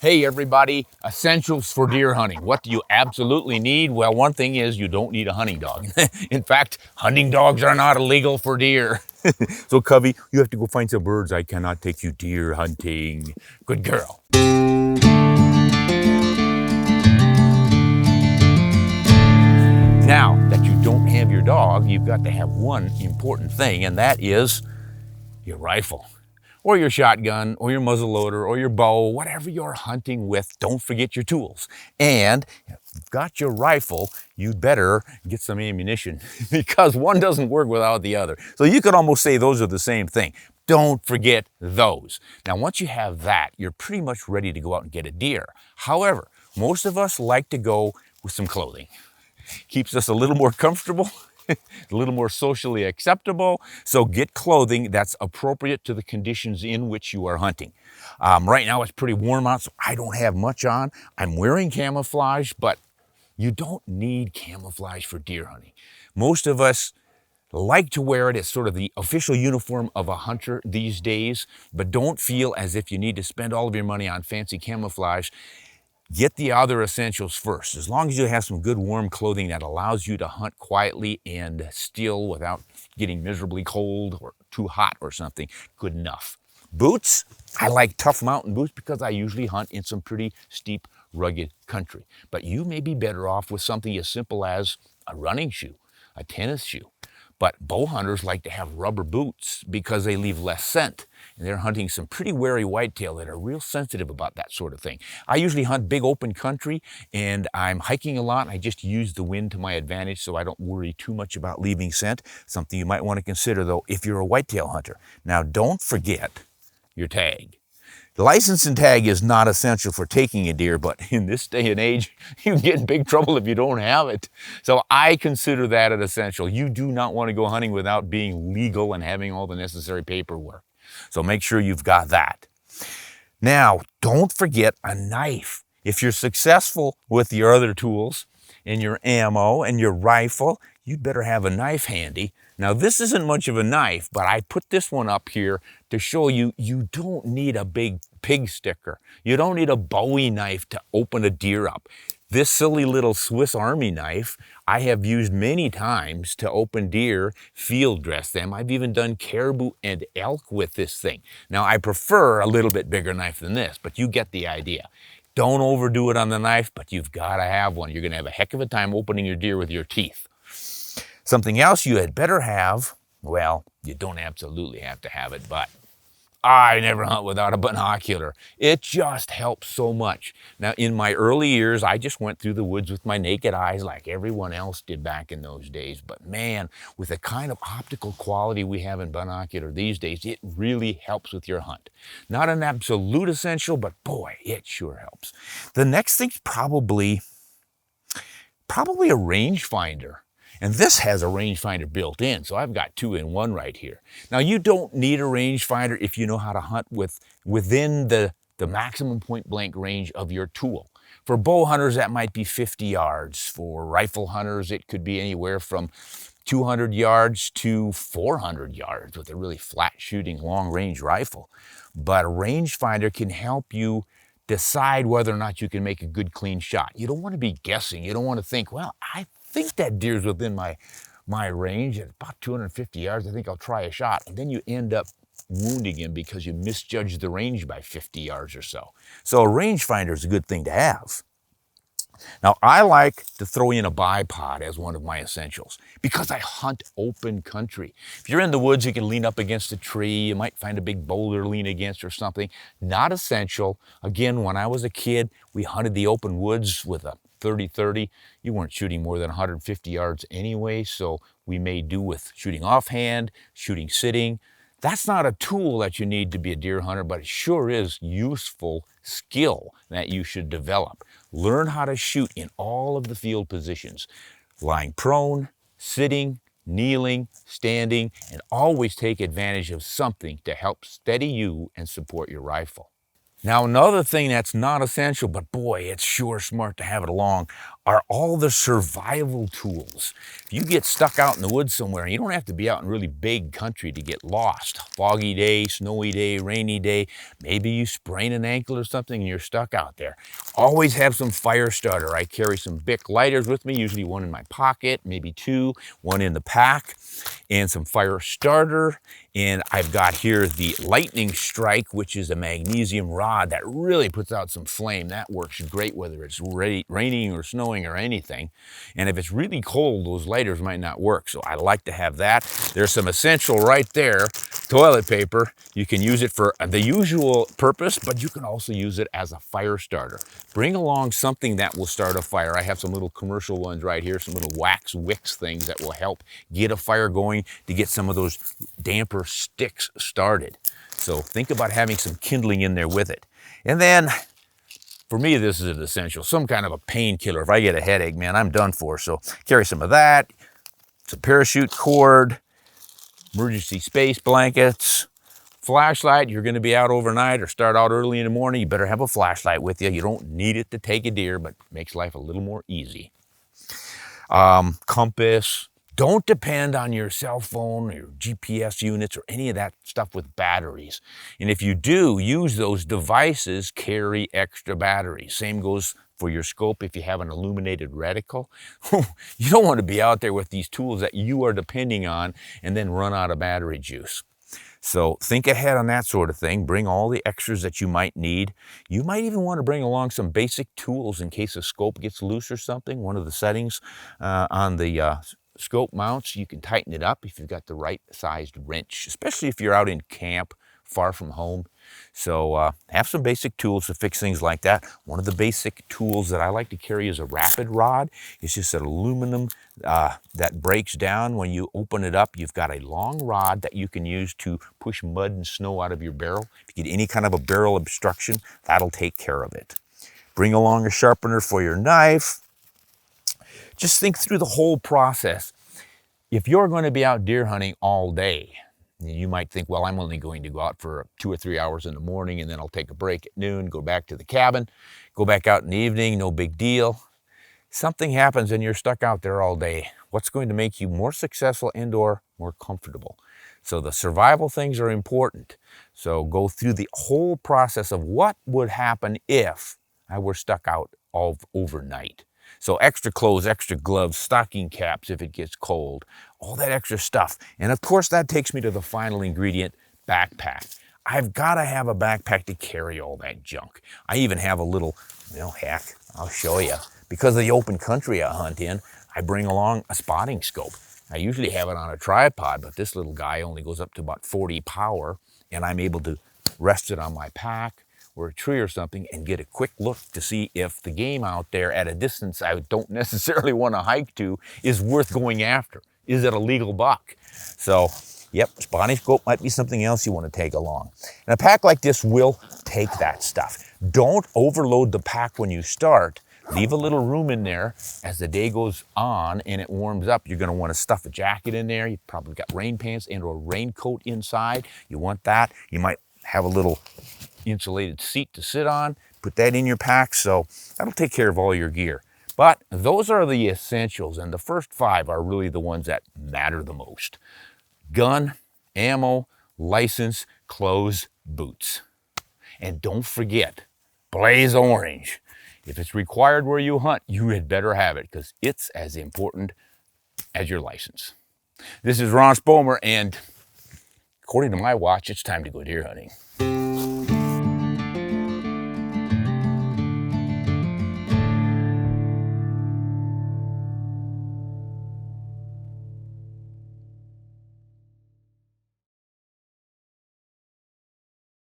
Hey everybody, essentials for deer hunting. What do you absolutely need? Well, one thing is you don't need a hunting dog. In fact, hunting dogs are not illegal for deer. So Covey, you have to go find some birds. I cannot take you deer hunting. Good girl. Now that you don't have your dog, you've got to have one important thing, and that is your rifle. Or your shotgun, or your muzzleloader, or your bow, whatever you're hunting with, don't forget your tools. And if you've got your rifle, you'd better get some ammunition because one doesn't work without the other. So you could almost say those are the same thing. Don't forget those. Now, once you have that, you're pretty much ready to go out and get a deer. However, most of us like to go with some clothing. Keeps us a little more comfortable, a little more socially acceptable. So get clothing that's appropriate to the conditions in which you are hunting. Right now it's pretty warm out, so I don't have much on. I'm wearing camouflage, but you don't need camouflage for deer hunting. Most of us like to wear it as sort of the official uniform of a hunter these days, but don't feel as if you need to spend all of your money on fancy camouflage. Get the other essentials first. As long as you have some good warm clothing that allows you to hunt quietly and still without getting miserably cold or too hot or something, good enough. Boots, I like tough mountain boots because I usually hunt in some pretty steep, rugged country. But you may be better off with something as simple as a running shoe, a tennis shoe. But bow hunters like to have rubber boots because they leave less scent. And they're hunting some pretty wary whitetail that are real sensitive about that sort of thing. I usually hunt big open country and I'm hiking a lot. And I just use the wind to my advantage so I don't worry too much about leaving scent. Something you might want to consider though if you're a whitetail hunter. Now don't forget your tag. The license and tag is not essential for taking a deer, but in this day and age, you get in big trouble if you don't have it. So I consider that an essential. You do not want to go hunting without being legal and having all the necessary paperwork. So make sure you've got that. Now, don't forget a knife. If you're successful with your other tools and your ammo and your rifle, you'd better have a knife handy. Now, this isn't much of a knife, but I put this one up here to show you you don't need a big pig sticker. You don't need a Bowie knife to open a deer up. This silly little Swiss Army knife I have used many times to open deer, field dress them. I've even done caribou and elk with this thing. Now, I prefer a little bit bigger knife than this, but you get the idea. Don't overdo it on the knife, but you've got to have one. You're going to have a heck of a time opening your deer with your teeth. Something else you had better have, well, you don't absolutely have to have it, but I never hunt without a binocular. It just helps so much. Now, in my early years, I just went through the woods with my naked eyes like everyone else did back in those days. But man, with the kind of optical quality we have in binocular these days, it really helps with your hunt. Not an absolute essential, but boy, it sure helps. The next thing's probably a rangefinder. And this has a rangefinder built in, so I've got 2-in-1 right here. Now, you don't need a rangefinder if you know how to hunt within the maximum point-blank range of your tool. For bow hunters, that might be 50 yards. For rifle hunters, it could be anywhere from 200 yards to 400 yards with a really flat-shooting, long-range rifle. But a rangefinder can help you decide whether or not you can make a good, clean shot. You don't want to be guessing. You don't want to think, well, I think that deer's within my range at about 250 yards. I think I'll try a shot. And then you end up wounding him because you misjudged the range by 50 yards or so. So a rangefinder is a good thing to have. Now, I like to throw in a bipod as one of my essentials because I hunt open country. If you're in the woods, you can lean up against a tree. You might find a big boulder to lean against or something. Not essential. Again, when I was a kid, we hunted the open woods with a .30-30. You weren't shooting more than 150 yards anyway, so we made do with shooting offhand, shooting sitting. That's not a tool that you need to be a deer hunter, but it sure is useful skill that you should develop. Learn how to shoot in all of the field positions, lying prone, sitting, kneeling, standing, and always take advantage of something to help steady you and support your rifle. Now, another thing that's not essential, but boy, it's sure smart to have it along. are all the survival tools. If you get stuck out in the woods somewhere, and you don't have to be out in really big country to get lost. Foggy day, snowy day, rainy day, maybe you sprain an ankle or something and you're stuck out there. Always have some fire starter. I carry some Bic lighters with me, usually one in my pocket, maybe two, one in the pack, and some fire starter. And I've got here the Lightning Strike, which is a magnesium rod that really puts out some flame. That works great whether it's raining or snowing or anything. And if it's really cold, those lighters might not work. So I like to have that. There's some essential right there, toilet paper. You can use it for the usual purpose, but you can also use it as a fire starter. Bring along something that will start a fire. I have some little commercial ones right here, some little wax wicks things that will help get a fire going to get some of those damper sticks started. So think about having some kindling in there with it. And then for me, this is an essential, some kind of a painkiller. If I get a headache, man, I'm done for. So carry some of that, some parachute cord, emergency space blankets, flashlight. You're going to be out overnight or start out early in the morning. You better have a flashlight with you. You don't need it to take a deer, but makes life a little more easy. Compass. Don't depend on your cell phone or your GPS units or any of that stuff with batteries. And if you do use those devices, carry extra batteries. Same goes for your scope if you have an illuminated reticle. You don't want to be out there with these tools that you are depending on and then run out of battery juice. So think ahead on that sort of thing. Bring all the extras that you might need. You might even want to bring along some basic tools in case a scope gets loose or something. One of the settings on the scope mounts, you can tighten it up if you've got the right sized wrench, especially if you're out in camp far from home. So have some basic tools to fix things like that. One of the basic tools that I like to carry is a rapid rod. It's just an aluminum that breaks down. When you open it up, you've got a long rod that you can use to push mud and snow out of your barrel. If you get any kind of a barrel obstruction, that'll take care of it. Bring along a sharpener for your knife. Just think through the whole process. If you're going to be out deer hunting all day, you might think, well, I'm only going to go out for 2 or 3 hours in the morning and then I'll take a break at noon, go back to the cabin, go back out in the evening, no big deal. Something happens and you're stuck out there all day. What's going to make you more successful and or more comfortable? So the survival things are important. So go through the whole process of what would happen if I were stuck out all overnight. So extra clothes, extra gloves, stocking caps if it gets cold, all that extra stuff. And of course, that takes me to the final ingredient, backpack. I've got to have a backpack to carry all that junk. I even have a little, heck, I'll show you. Because of the open country I hunt in, I bring along a spotting scope. I usually have it on a tripod, but this little guy only goes up to about 40 power, and I'm able to rest it on my pack or a tree or something and get a quick look to see if the game out there at a distance I don't necessarily want to hike to is worth going after. Is it a legal buck? So, yep, spotting scope might be something else you want to take along. And a pack like this will take that stuff. Don't overload the pack when you start. Leave a little room in there. As the day goes on and it warms up, you're going to want to stuff a jacket in there. You've probably got rain pants and or raincoat inside. You want that. You might have a little insulated seat to sit on, put that in your pack, so that'll take care of all your gear. But those are the essentials, and the first 5 are really the ones that matter the most. Gun, ammo, license, clothes, boots. And don't forget, blaze orange. If it's required where you hunt, you had better have it because it's as important as your license. This is Ron Spomer, and according to my watch, it's time to go deer hunting.